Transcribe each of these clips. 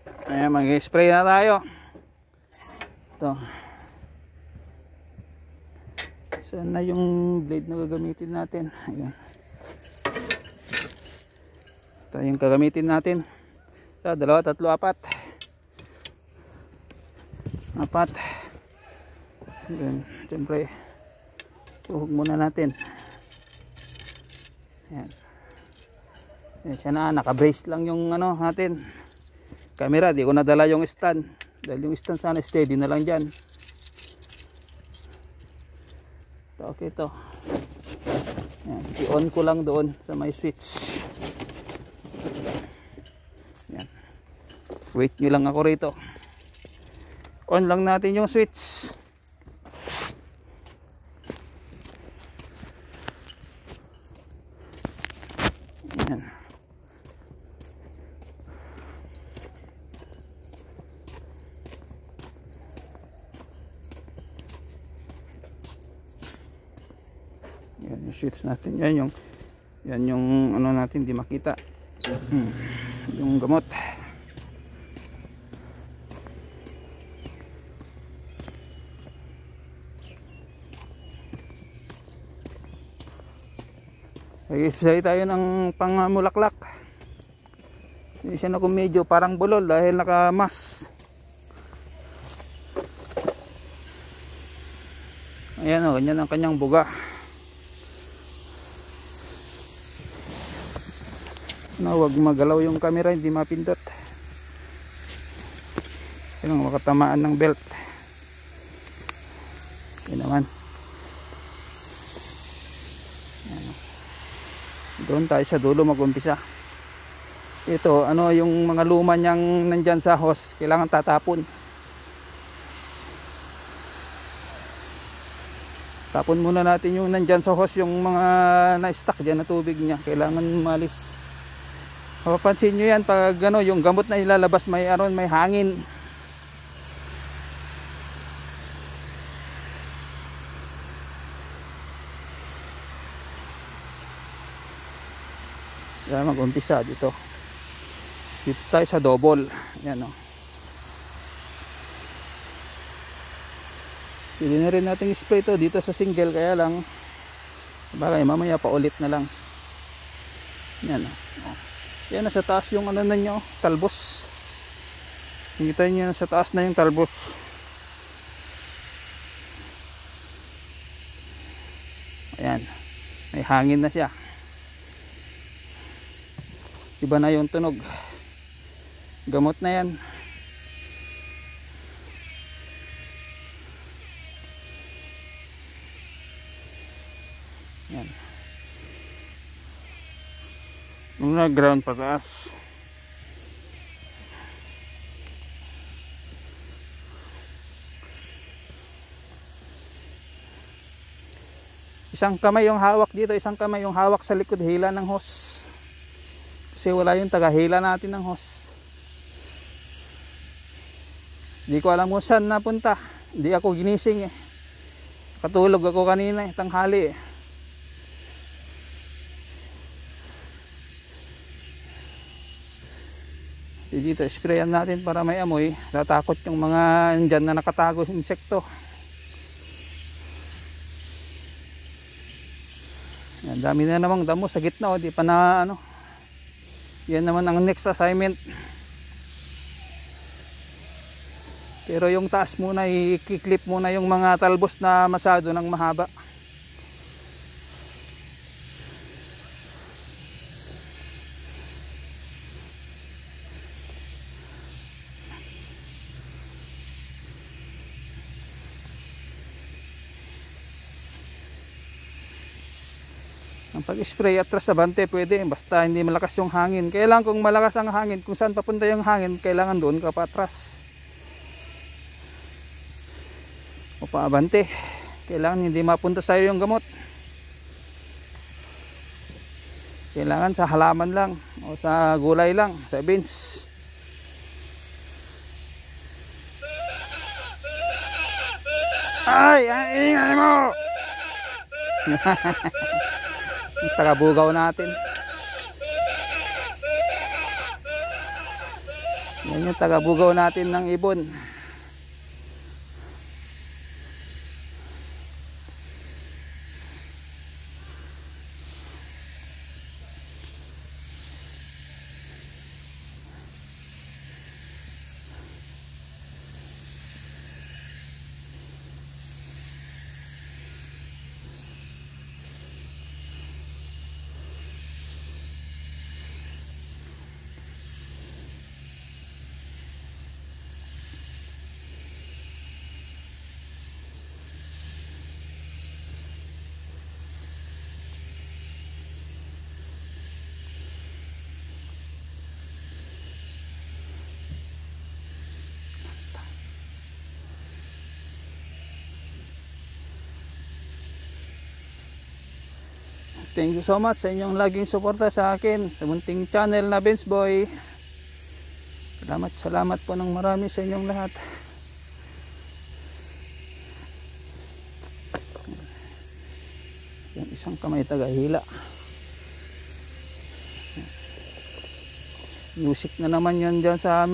Ayan, mag-spray na tayo. Ito. Saan na yung blade na gagamitin natin? Ayan. Ito yung gagamitin natin. So, 2, 3, 4. 4. Ayan. Siyempre, tuhog muna natin. Ayan. Ayan siya na. Naka-brace lang yung ano natin. Camera, di ko nadala yung stand. Dahil yung stand sana steady na lang dyan. Okay to. Ayan, i-on ko lang doon sa may switch. Ayan. Wait nyo lang ako rito. On lang natin yung switch. Ayan. Yan yung switch natin. Yan yung ano natin, di makita. Yung gamot. Nag-spray tayo ng pangmulaklak. Hindi siya na kung medyo parang bulol dahil naka-mask. Ayan o, ganyan ang kanyang buga. Huwag magalaw yung camera, hindi mapindot. Yan ang makatamaan ng belt. Yan naman. Yan. Doon tayo sa dulo mag-umpisa. Ito, ano yung mga luma niyang nandyan sa hose, kailangan tatapon. Tapon muna natin yung nandyan sa hose, yung mga na-stuck dyan na tubig niya, kailangan malis. Mapapansin nyo yan pag ano, yung gamot na ilalabas may aron, may hangin. Kaya mag-umpisa dito. Dito tayo sa double. Yan o. Pwede na rin natin spray to dito sa single, kaya lang bagay mamaya pa ulit na lang. Yan o. Yan na sa taas yung ano na nyo, talbos. Nakita nyo sa taas na yung talbos. Ayan. May hangin na siya. Iba na yung tunog. Gamot na yan. Yan. Mga ground pataas. Isang kamay yung hawak dito, isang kamay yung hawak sa likod hila ng hose. Kasi wala yung tagahila natin ng hose. Hindi ko alam kung saan napunta. Hindi ako ginising eh. Katulog ako kanina eh, tanghali eh. Dito sprayan natin para may amoy. Tatakot yung mga andyan na nakatago sa insekto. Yan, dami na namang damo sa gitna oh, di pa na ano. Yan naman ang next assignment. Pero yung taas muna, i-clip muna yung mga talbos na masyado ng mahaba. Ang pag-spray atras sa bante pwede, basta hindi malakas yung hangin. Kailangan kung malakas ang hangin, kung saan papunta yung hangin, kailangan doon ka patras. O paabante. Kailangan hindi mapunta sa iyo yung gamot. Kailangan sa halaman lang o sa gulay lang, sa beans. Ay, ingay mo! Tagabugaw natin. Yan yung tagabugaw natin ng ibon. Thank you so much sa inyong laging suporta sa akin sa munting channel na Benz Boy. Salamat po ng marami sa inyong lahat. Yung isang kamay tagahila. Music na naman yun dyan sa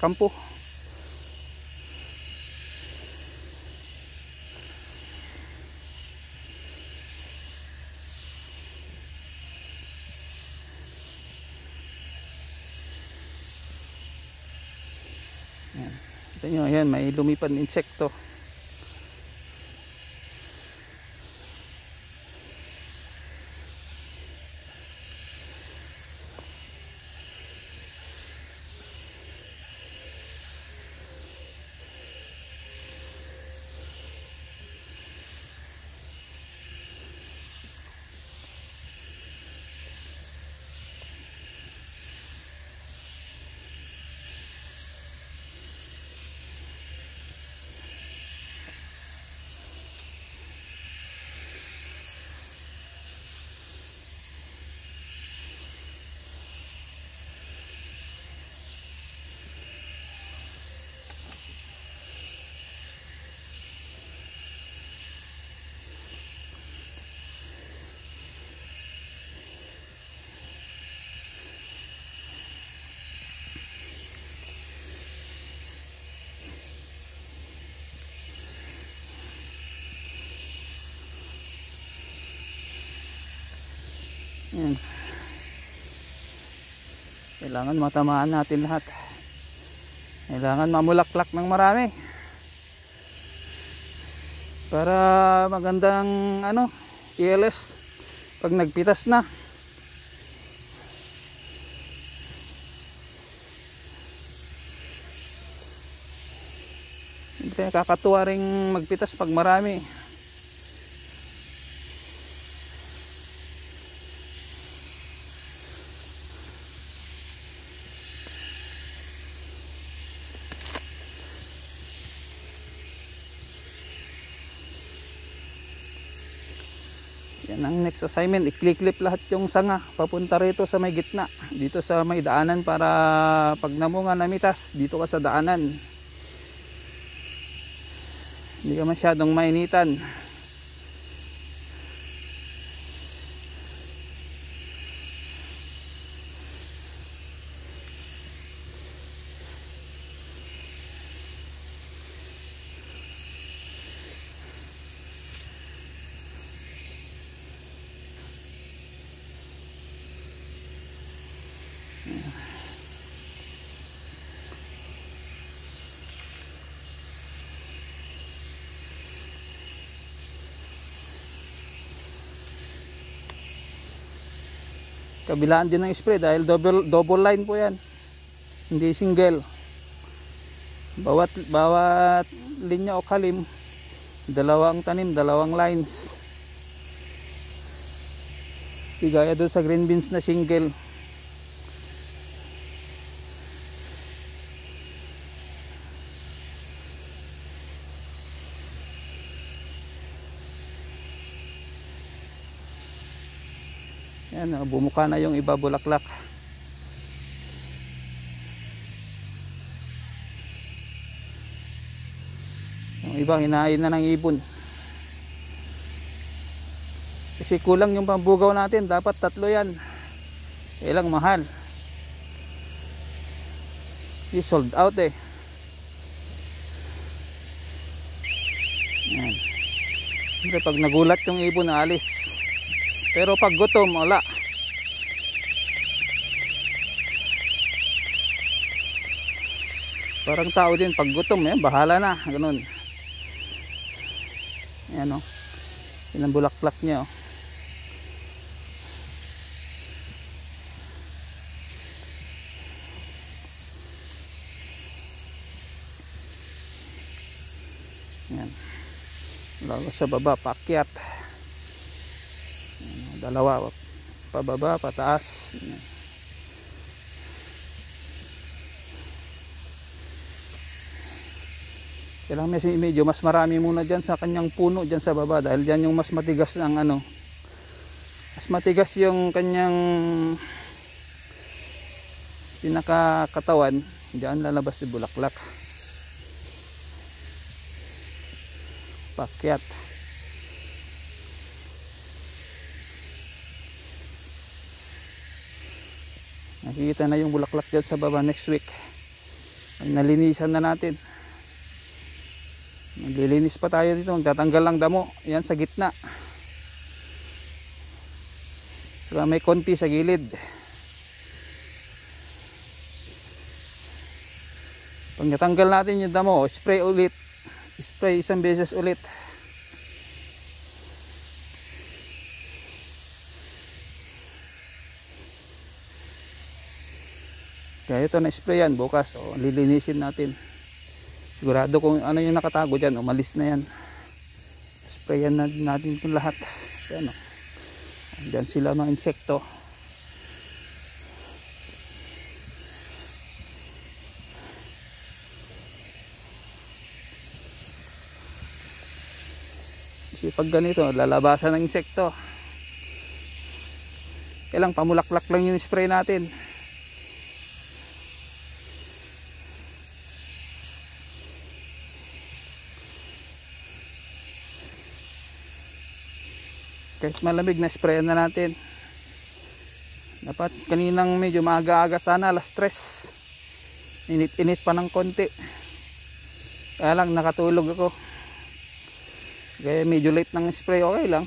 kampo. Ito nyo, ayan, may lumipad na insekto. Ayan. Kailangan matamaan natin lahat. Kailangan mamulaklak ng marami para magandang ELS pag nagpitas na. Hindi kakatuwa ring magpitas pag marami. Yan ang next assignment, i-clip lahat yung sanga papunta rito sa may gitna, dito sa may daanan, para pag namunga namitas dito ka sa daanan, hindi ka masyadong mainitan. Kabilaan din ng spray dahil double line po yan, hindi single. Bawat linya o kalim, dalawang tanim, dalawang lines. Di gaya doon sa green beans na single. Yan, bumuka na yung iba bulaklak. Yung iba hinain na ng ibon. Kasi kulang yung pambugaw natin, dapat 3 yan. Ilang mahal. Hindi sold out eh. Yan. Siyempre pag nagulat yung ibon na alis. Pero pag gutom, wala. Parang tao din, pag gutom eh, bahala na, ganun. Ayan o, yun ang bulaklak niya o. Ayan, lalo sa baba, paakyat. Dalawa, pababa, pataas. Ayan. Kailangan medyo mas marami muna dyan sa kanyang puno dyan sa baba, dahil dyan yung mas matigas ng ano, mas matigas yung kanyang pinakakatawan. Dyan lalabas yung bulaklak. Pakyat. Nakikita na yung bulaklak dyan sa baba next week. Ay, nalinisan na natin. Maglilinis pa tayo dito, magtatanggal lang damo. Yan sa gitna. Saka may konti sa gilid. Pag natanggal natin yung damo, spray ulit. Spray isang beses ulit. Kaya ito na sprayan bukas, o lilinisin natin. Sigurado kung ano yung nakatago dyan, umalis na yan. Sprayan natin itong lahat. Yan, dyan sila mga insekto. Kasi pag ganito, lalabasan ng insekto. Kailang pamulaklak lang yung spray natin. Kahit malamig na sprayan na natin. Dapat kaninang medyo maaga-aga sana, alas 3. Init-init pa ng konti. Kaya lang nakatulog ako. Kaya medyo late ng spray, okay lang.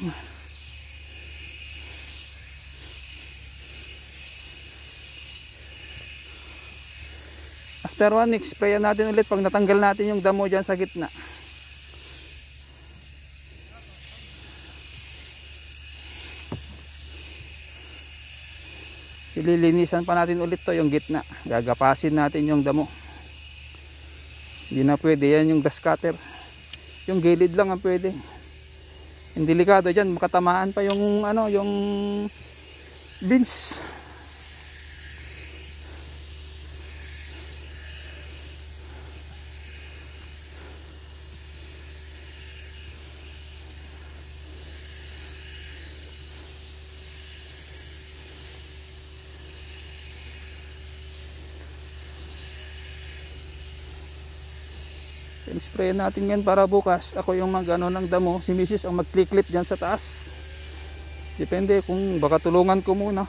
After 1 week, sprayan natin ulit pag natanggal natin yung damo dyan sa gitna. Ililinisan pa natin ulit to yung gitna. Gagapasin natin yung damo. Hindi na pwede yan yung grass cutter. Yung gilid lang ang pwede. Yung delikado dyan, makatamaan pa yung ano, yung beans. Sprayan natin yan para bukas ako yung mag ano ng damo, si Mrs. ang mag-clip dyan sa taas. Depende kung baka tulungan ko muna.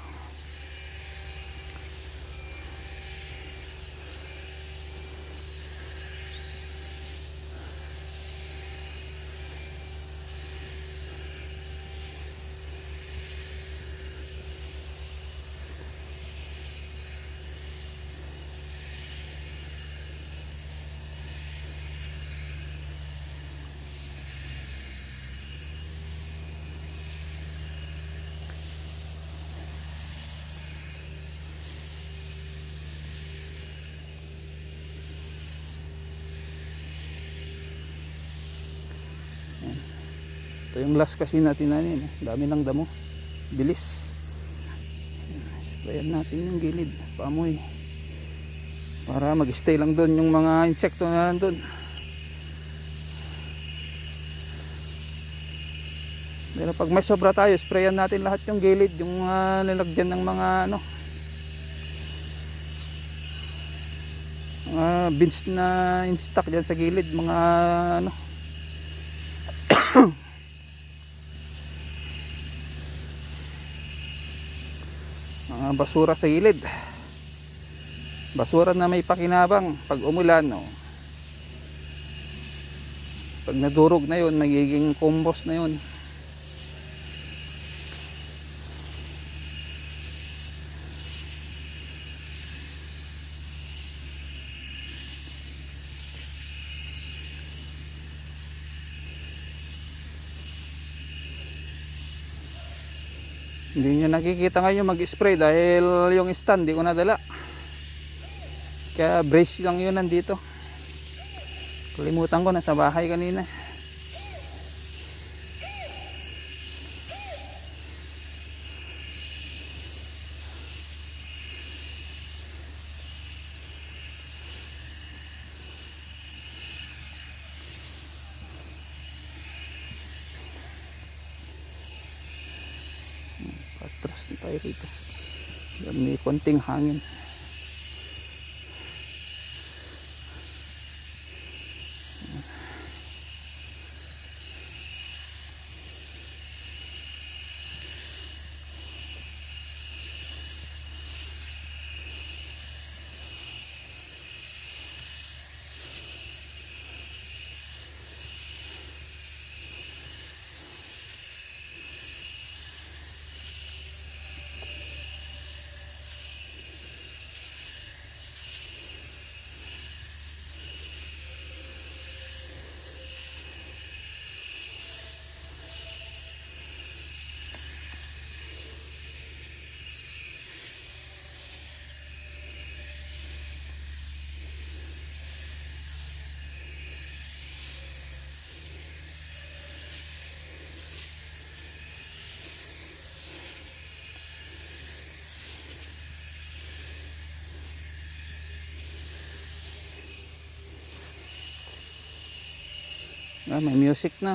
Ito yung last kasi natin nanin. Dami ng damo. Bilis. Sprayan natin yung gilid. Paamoy. Para mag-stay lang doon yung mga insekto na nandun. Pero pag may sobra tayo, sprayan natin lahat yung gilid. Yung nilagyan ng mga ano, beans na in-stock dyan sa gilid. Mga ano, mga basura sa gilid. Basura na may pakinabang pag umulan, no? Pag nadurog na yun, magiging compost na yun. Hindi nyo nakikita ngayon mag-spray dahil yung stand di ko nadala. Kaya brace lang yun nandito. Kalimutan ko, nasa bahay kanina. Patras na tayo rito. May konting hangin. May music na.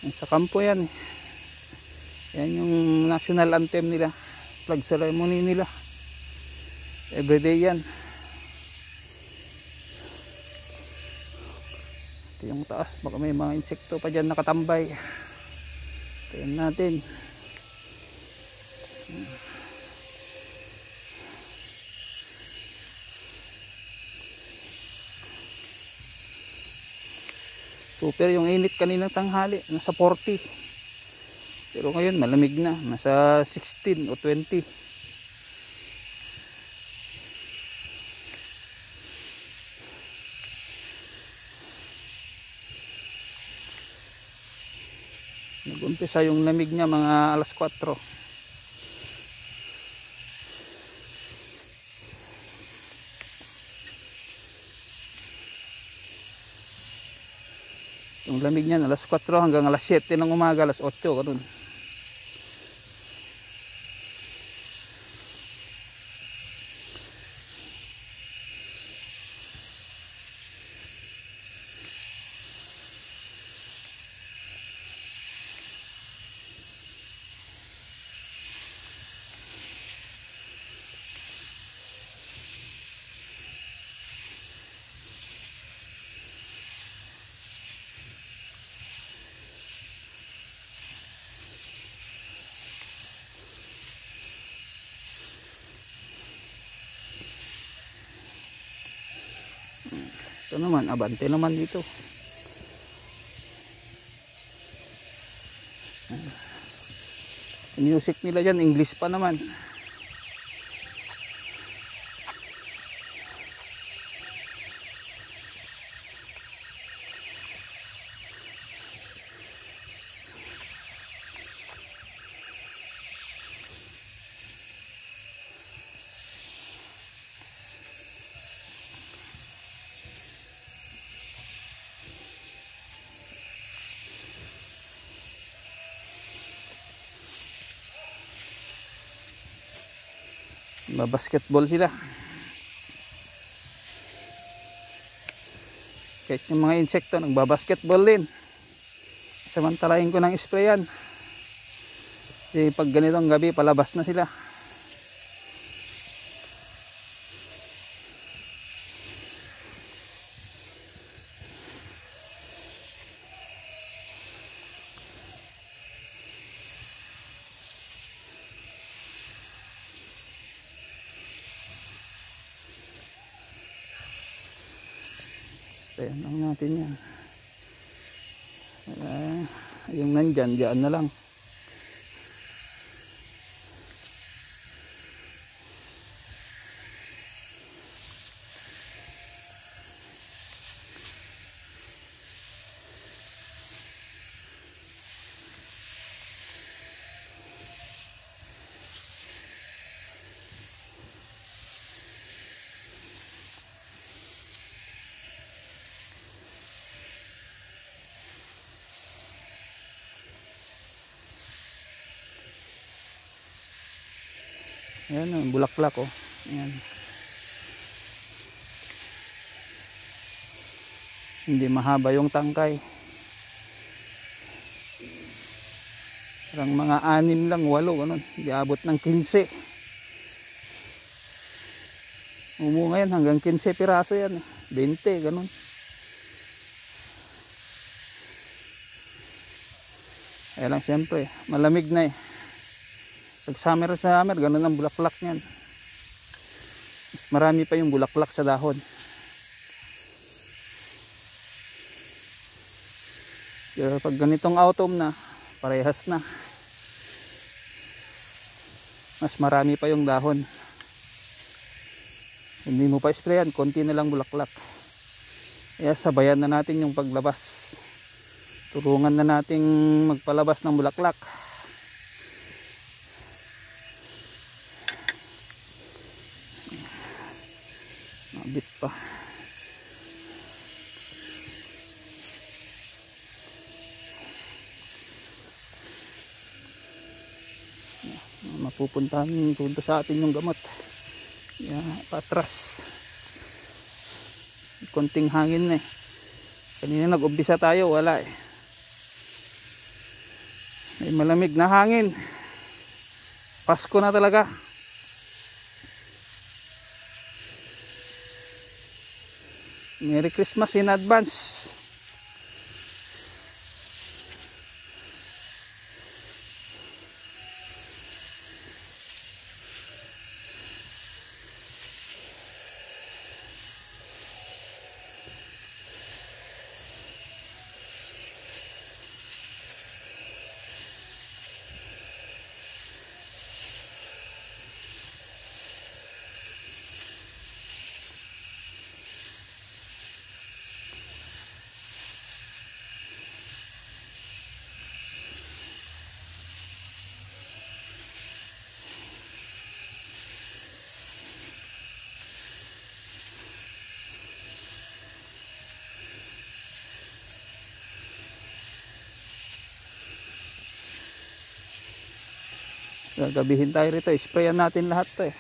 Sa kampo yan. Yan yung national anthem nila. Flag ceremony nila. Everyday yan. Ito yung taas. Baka may mga insekto pa dyan nakatambay. Tingnan natin. Super yung init kaninang tanghali, nasa 40. Pero ngayon malamig na, nasa 16 o 20. Nag-umpisa yung lamig niya mga alas 4. Yung lamig niyan alas 4 hanggang alas 7 ng umaga, alas 8 ganun. Ito naman, abante naman dito. Music nila dyan, English pa naman. Basketball sila. Kahit yung mga insekto nagbabasketball din. Samantalahin ko ng sprayan. Kasi pag ganitong gabi palabas na sila. Ayan lang natin yan. Yung nandyan, dyan na lang. Ayan, ang bulaklak oh. Ayan. Hindi mahaba yung tangkay. Parang mga 6 lang, 8 ganun. Hindi abot ng 15. Umunga yan hanggang 15 piraso yan. 20 ganun. Kaya lang siyempre, malamig na eh. Pag summer ganun ang bulaklak niyan. Marami pa yung bulaklak sa dahon. Pero pag ganitong autumn na, parehas na. Mas marami pa yung dahon. Hindi mo pa sprayan, konti na lang bulaklak. Kaya sabayan na natin yung paglabas. Tulungan na nating magpalabas ng bulaklak. Mabit pa. Mapupuntahan punta sa atin yung gamot. Patras. Konting hangin na eh. Kanina nag-umpisa tayo, wala eh. May malamig na hangin. Pasko na talaga. Merry Christmas in advance. Gagabihin tayo rito, sprayan natin lahat to eh.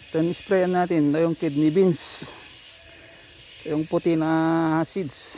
Ito yung sprayan natin, ito yung kidney beans, ito yung puti na seeds.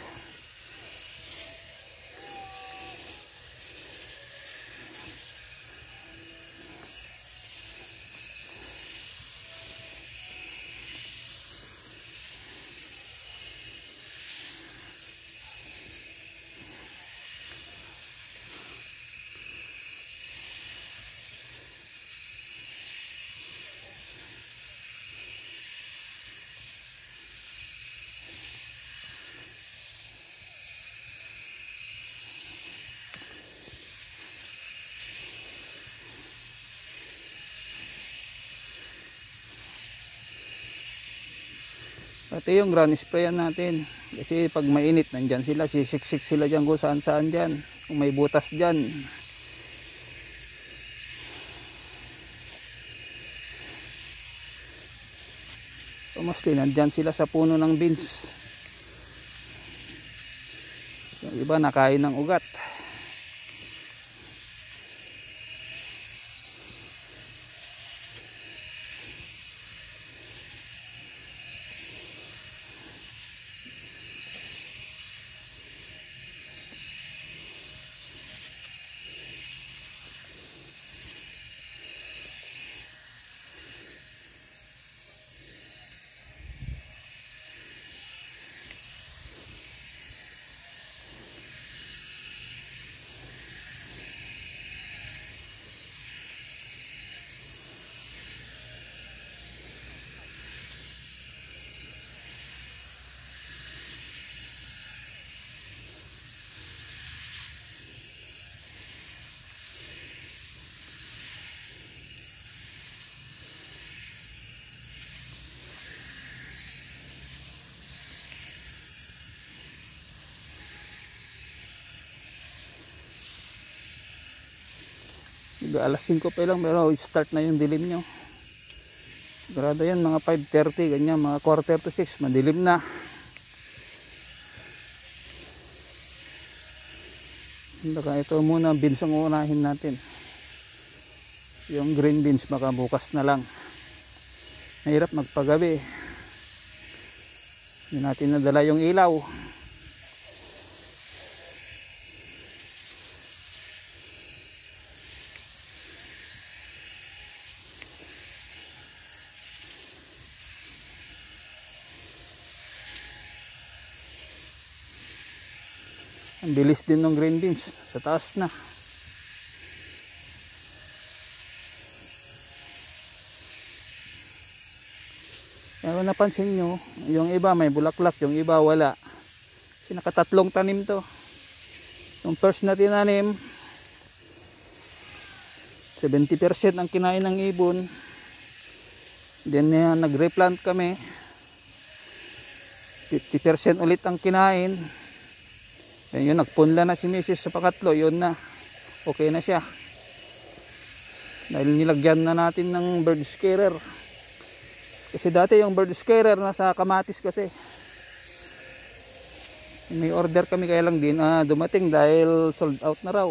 Pati yung ground sprayan natin. Kasi pag mainit, nandyan sila, sisiksik sila dyan kung saan saan dyan. Kung may butas dyan. So mostly, nandyan sila sa puno ng beans. Yung iba nakain ng ugat. Alas 5 pa lang pero start na yung dilim nyo. Grado yan mga 5:30 ganyan, mga 5:45 madilim na. Baka ito muna beans ang unahin natin. Yung green beans baka bukas na lang. Mahirap magpagabi. Hindi natin nadala yung ilaw. Ang bilis din ng green beans, sa taas na. Kaya kung napansin nyo, yung iba may bulaklak, yung iba wala. Kasi nakatatlong tanim to. Yung first na tinanim, 70% ang kinain ng ibon. Then nag-replant kami, 50% ulit ang kinain. Then yun, nagpunla na si Mrs. sa pangatlo, yun na, okay na siya. Dahil nilagyan na natin ng bird scarer. Kasi dati yung bird scarer nasa kamatis kasi. May order kami kaya lang din dumating dahil sold out na raw.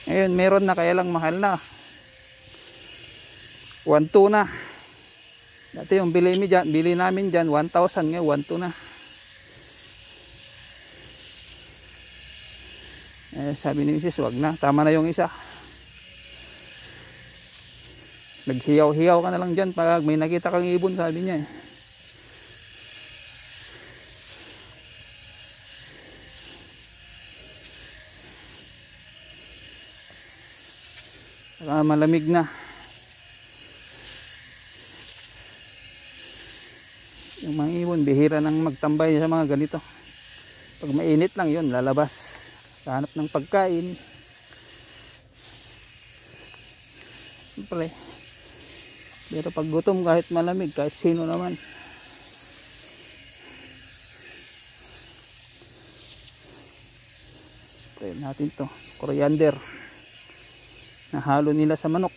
Ngayon meron na kaya lang mahal na. 1,200 na. Dati yung bili namin dyan 1,000, ngayon 1,200 na. Sabi ni Mrs. wag na, tama na yung isa. Naghiyaw-hiyaw ka na lang dyan pag may nakita kang ibon, sabi niya. Malamig na. Yung mga ibon, bihira nang magtambay sa mga ganito. Pag mainit lang yun, lalabas. Hanap ng pagkain. Siyempre. Pero pag gutom kahit malamig, kahit sino naman. Spray natin to. Coriander. Nahalo nila sa manok.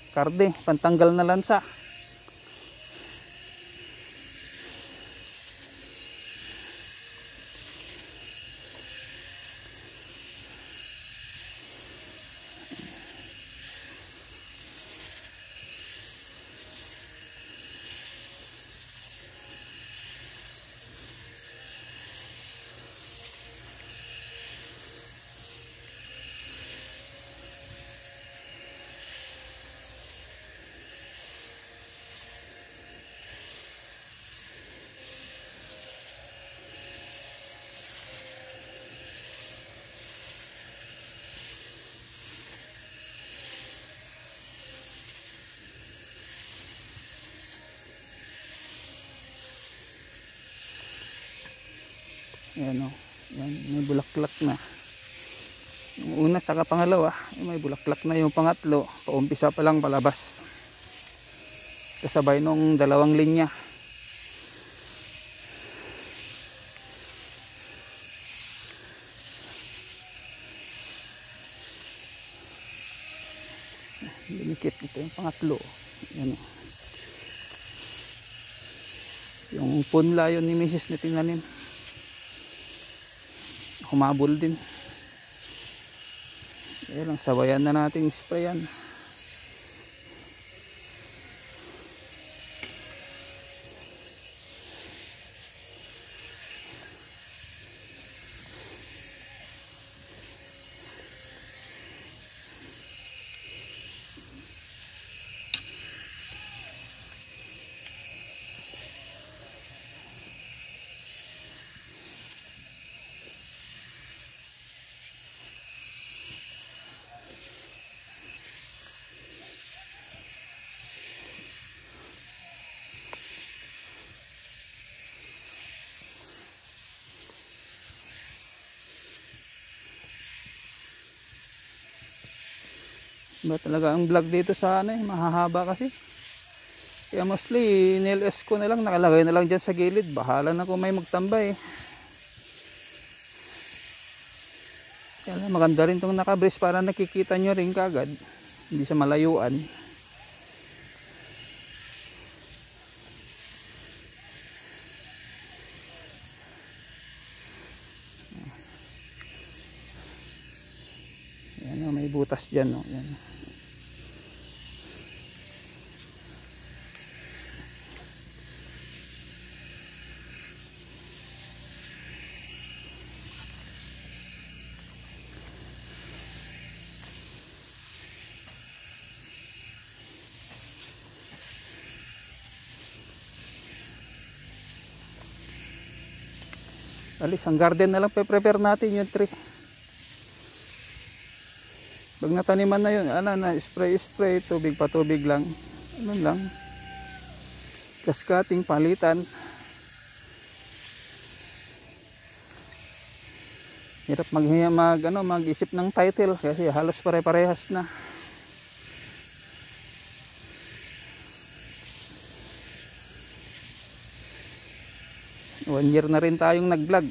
Karde, pantanggal na lansa. Ayan o. Yan, may bulaklak na. Yung una saka pangalawa, may bulaklak na yung pangatlo. Paumpisa pa lang palabas. kasabay nung dalawang linya. Dinikit ito yung pangatlo. Yan. Yung punla yun ni Mrs. na tinanim, humabol din. Kaya lang sabayan na natin sprayan. Ba talaga ang vlog dito sa ano mahahaba kasi. Kaya mostly NLS ko na lang, nakalagay na lang dyan sa gilid. Bahala na kung may magtambay. Kaya lang, maganda rin itong nakabris para nakikita nyo rin kagad. Hindi sa malayuan. Yan, may butas dyan. Yan. Alis, ang garden na lang prepare natin yung tree. Pag nataniman na yun, na spray, tubig pa tubig lang. Ano lang. Kaskating palitan. Hirap mag-isip ng title kasi halos pare-parehas na. One year na rin tayong nag-vlog.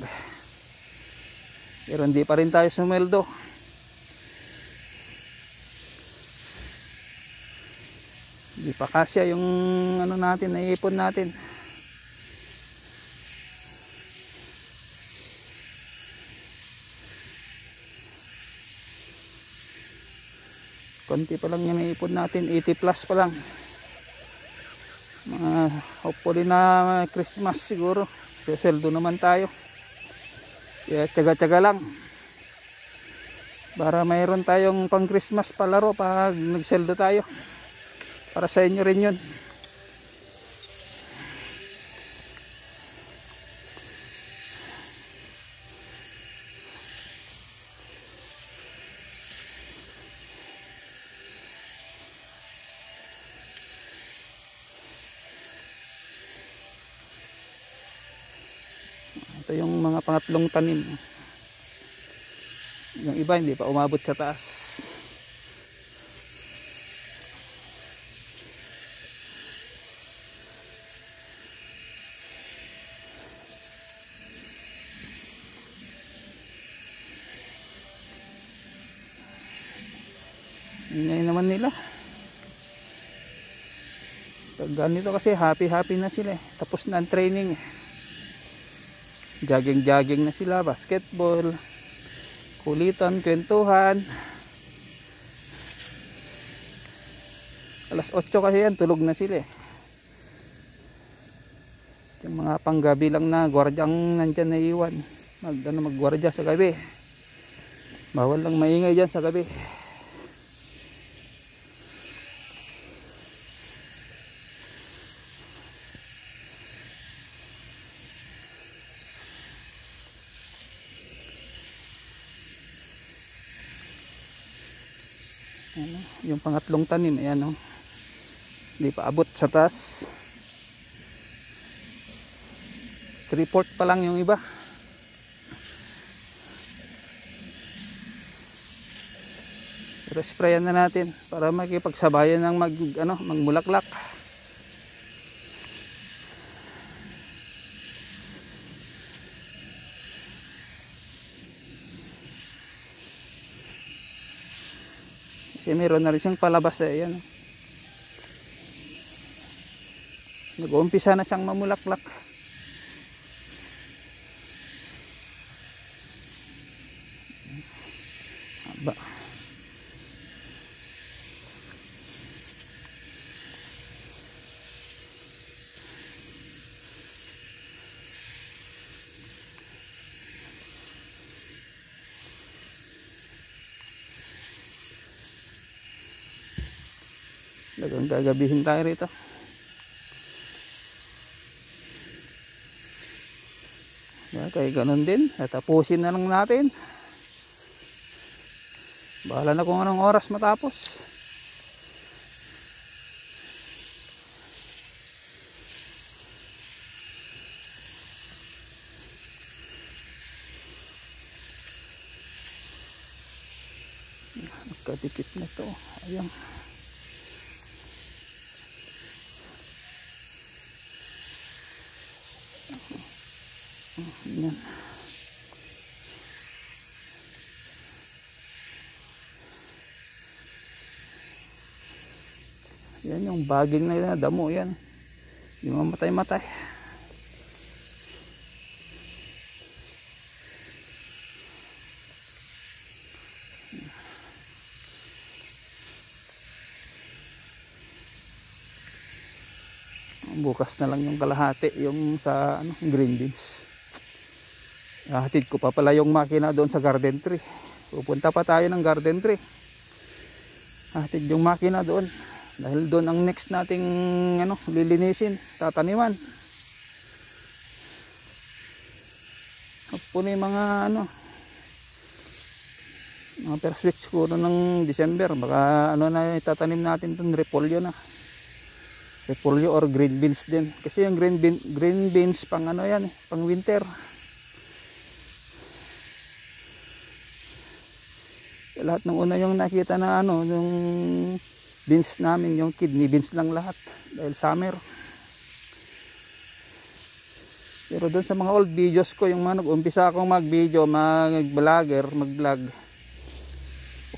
Pero hindi pa rin tayo sumeldo. Hindi pa kasya yung natin, naiipon natin. Konti pa lang yung naiipon natin, 80 plus pa lang. Hopefully na Christmas siguro. Sweldo naman tayo. Kaya tsaga-tsaga lang. Para mayroon tayong pang Christmas palaro pag nagseldo tayo. Para sa inyo rin yun. Ito yung mga pangatlong tanim. Yung iba hindi pa umabot sa taas. Ngayon naman nila. Pag ganito kasi happy na sila. Tapos na ang training. Jogging na sila, basketball, kulitan, kwentuhan. Alas 8 kasi yan, tulog na sila. Yung mga panggabi lang na gwardyang nandyan na iwan. Maggwardya sa gabi. Bawal lang maingay dyan sa gabi. Ayan, yung pangatlong tanim, ayan, hindi pa abot sa taas. 3/4 pa lang yung iba. Pero sprayan na natin para makipagsabayan ng magmulaklak. meron na rin siyang palabas eh. Yan. Nag-uumpisa na siyang mamulaklak. Aba. Talagang gagabihin tayo rito. Kaya ganun din. Tapusin na lang natin. Bahala na kung anong oras matapos. Nagkadikit na to. Ayan. Ayan. Yan yung baging na damo yan. Yung mamatay-matay. Bukas na lang yung kalahati, yung sa green beans. Hatid ko pa pala yung makina doon sa garden tree. Pupunta pa tayo ng garden tree. Hatid yung makina doon. Dahil doon ang next nating lilinisin, tataniman. Puno yung mga mga perswitch ko ng December. Baka na itatanim natin doon, repolyo na. Repolyo or green beans din. Kasi yung green beans pang yan, pang winter. Lahat ng una yung nakita na yung beans namin, yung kidney beans lang lahat dahil summer. Pero doon sa mga old videos ko, yung mga nag-umpisa akong mag-video, mag-vlog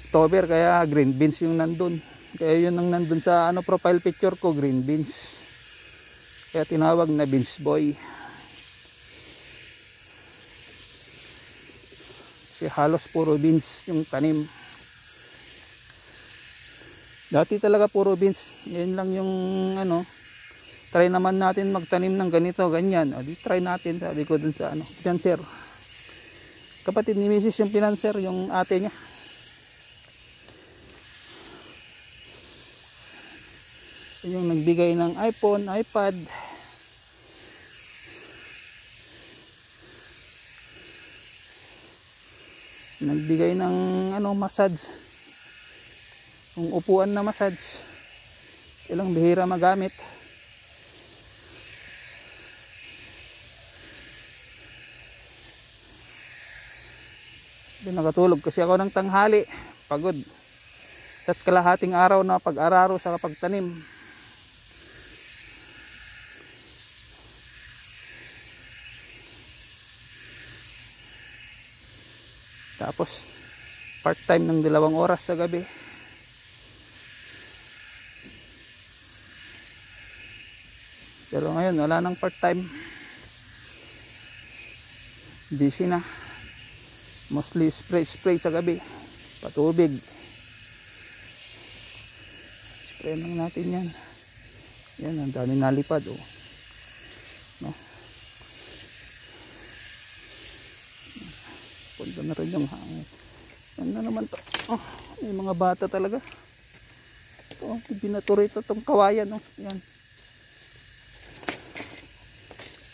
October, kaya green beans yung nandun. Kaya yun ang nandun sa profile picture ko, green beans. Kaya tinawag na beans boy. Kasi halos puro beans yung tanim. Dati talaga puro beans. Yan lang yung try naman natin magtanim ng ganito, ganyan. O di try natin, sabi ko dun sa financer. Kapatid ni Mrs. yung financer, yung ate niya. Yung nagbigay ng iPhone, iPad. Nagbigay ng massage. Yung upuan na massage. Ilang bihira magamit. Nakatulog kasi ako ng tanghali. Pagod. At kalahating araw na pag-araro sa pagtanim. Tapos part-time ng 2 oras sa gabi. Pero ngayon wala nang part-time. Busy na. Mostly spray sa gabi. Patubig. Spray lang natin yan. Yan, ang dami nalipad oh. No? Punta na rin yung hangin. Yan na naman to. Oh, may mga bata talaga. Ito, binato rito itong kawayan oh. Yan.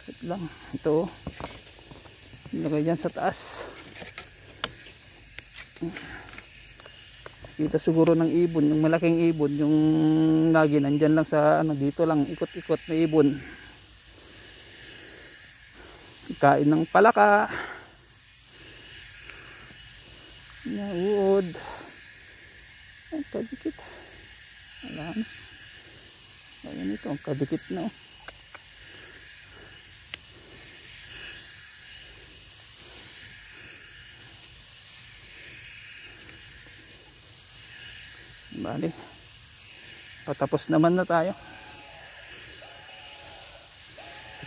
Ito lang. Ito oh. Ilagay dyan sa taas. Kita siguro ng ibon, yung malaking ibon, yung lagi nandyan lang sa dito lang, ikot-ikot na ibon. Kain ng palaka. Nauod. Ang kadikit. Wala na. Ayan ito, ang kadikit na oh. Bali, patapos naman na tayo.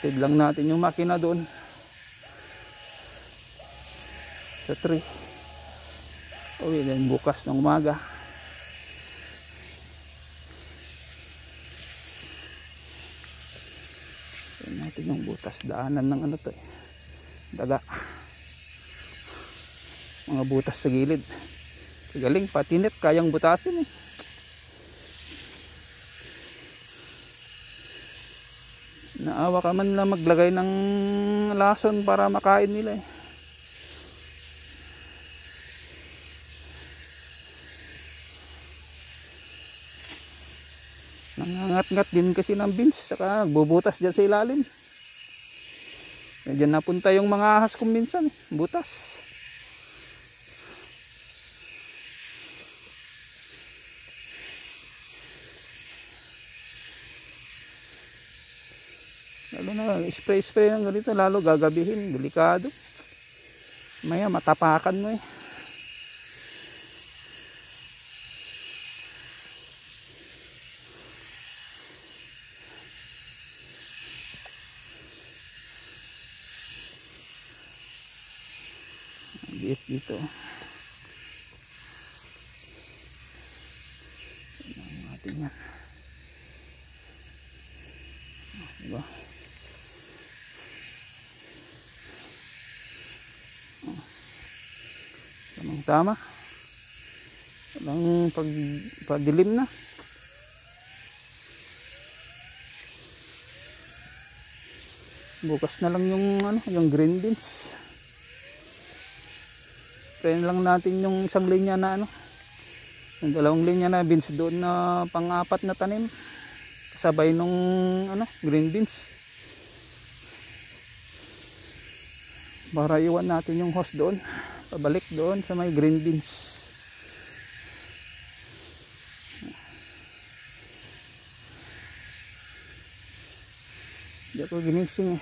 Itid lang natin yung makina doon sa tree. Uwi din bukas ng umaga. Tignan natin yung butas daanan ng ano to eh, daga, mga butas sa gilid. Galing, patinit, kayang butasin eh. Naawa ka man lang maglagay ng lason para makain nila eh. Nangangat-ngat din kasi ng beans, saka bubutas dyan sa ilalim. Diyan napunta yung mga ahas kong minsan eh, butas. Lalo na spray ng ganito, lalo gagabihin, delikado. Maya matapakan mo eh. Liit dito. Tignan natin yan. Diba? Tama. Walang pagdilim na. Bukas na lang yung ano, yung green beans. Sprayin lang natin yung isang linya na ano, yung dalawang linya na beans doon na pang-apat na tanim. Kasabay nung ano, green beans. Para iwan natin yung hose doon. Pabalik doon sa may green beans. Hindi ako ginising eh.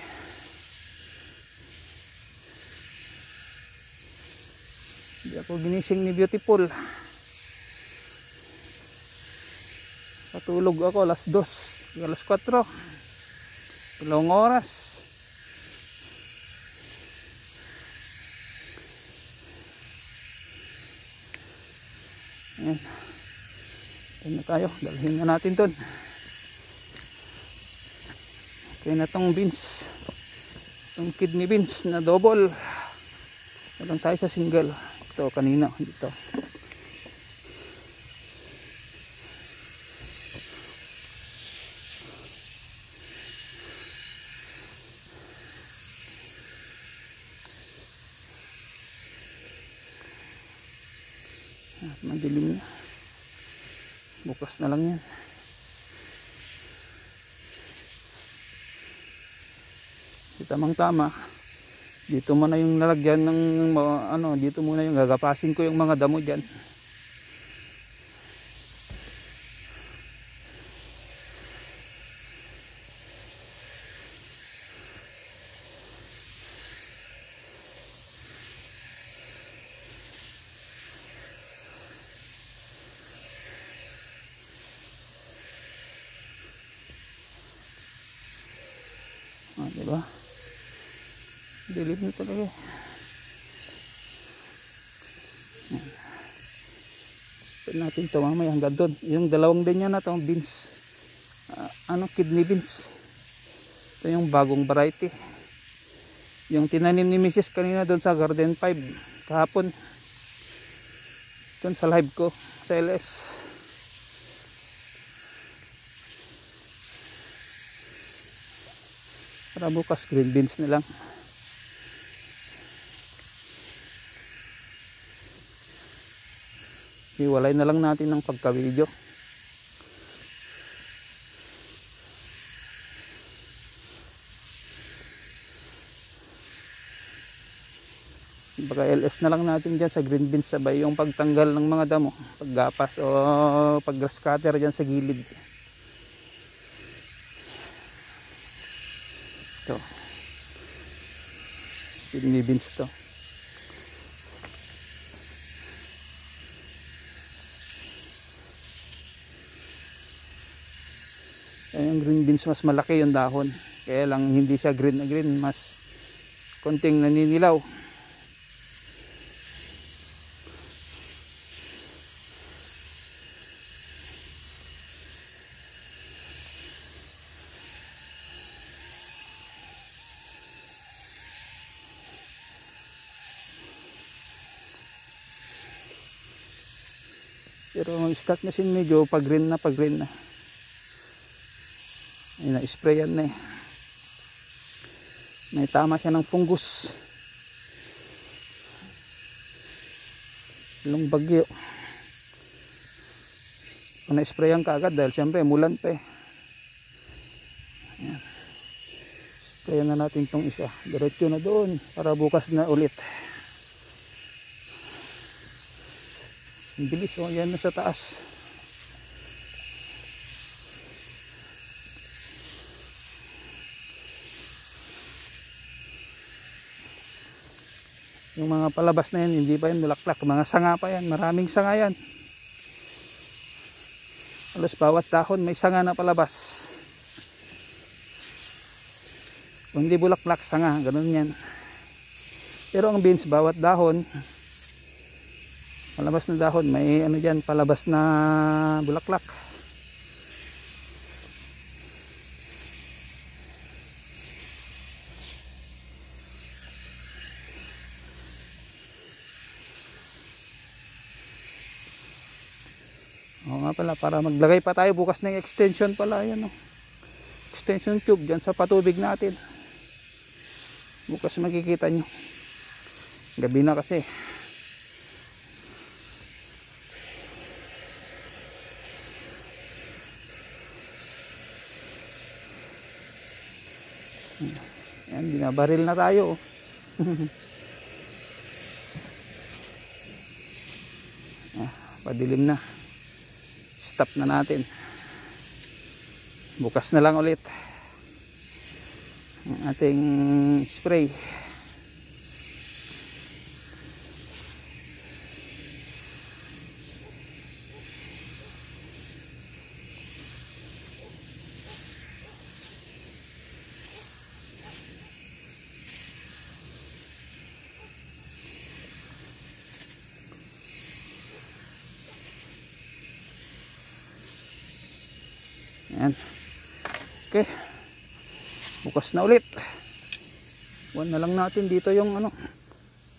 Hindi ako ginising ni Beautiful. Patulog ako alas 2, alas 4. 2 oras. Ayan. Ayan na tayo. Dalhin na natin doon. Okay na tong beans. Itong kidney beans na double. Walang tayo sa single. Ito kanina. Dito. Madilim na. Bukas na lang yan. Tamang tama. Dito muna yung nalagyan ng ano, dito muna yung gagapasin ko yung mga damo diyan. Ah, diba? Dilim na talaga. Pwede natin ito mamaya hanggang doon. Yung dalawang din yan na itong beans. Ano, kidney beans. Ito yung bagong variety. Yung tinanim ni Mrs. kanina doon sa Garden 5 kahapon. Doon sa live ko sa LS. Para bukas green beans na lang. Iwalay na lang natin ng pagka-video. Baka LS na lang natin dyan sa green beans, sabay yung pagtanggal ng mga damo, paggapas o pag-grass cutter dyan sa gilid. Ito kidney beans to. Yung green beans mas malaki yung dahon, kaya lang hindi siya green na green, mas konting naninilaw. Pero start na sin medyo pag green na. Ay, na-sprayan na eh. May tama siya ng fungus. Long bagyo. Na-sprayan ka agad dahil siyempre mulan pa eh. Ayan. Sprayan na natin tong isa. Diretso na doon para bukas na ulit. Ang bilis, oh, yan na sa taas. Yung mga palabas na yan, hindi pa yan bulaklak. Mga sanga pa yan, maraming sanga yan. Alas bawat dahon may sanga na palabas. Kung hindi bulaklak, sanga, ganun yan. Pero ang beans, bawat dahon, palabas na dahon, may ano dyan, palabas na bulaklak. Oo nga pala, para maglagay pa tayo bukas ng extension pala, yan, oh. Extension tube dyan sa patubig natin. Bukas makikita nyo. Gabi na kasi. Yan, binabaril na tayo. Padilim na. Stop na natin. Bukas na lang ulit ang ating spray. Ayan. Okay. Bukas na ulit. Buwan na lang natin dito yung ano.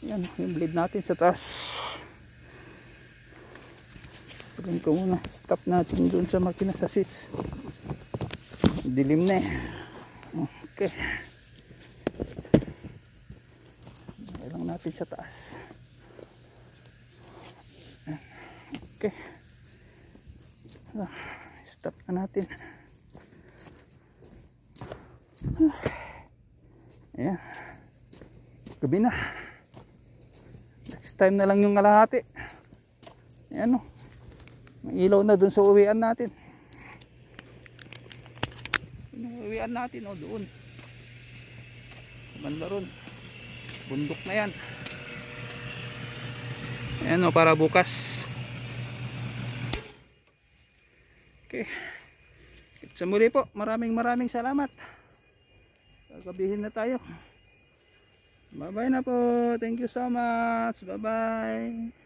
Ayan, yung blade natin sa taas. Pagin ko muna. Stop natin doon sa makina sa switch. Dilim na eh. Okay. Ayan lang natin sa taas. Okay. Stop na natin. Ayan. Gabi na. Next time na lang yung kalahati. Ayan, o. May ilaw na dun sa uwian natin. Yung uwian natin, o, doon. Banda ron. Bundok na yan. Ayan, o, para bukas. Okay. Sa muli po, maraming salamat. Gabihin na tayo. Bye bye na po. Thank you so much. Bye bye.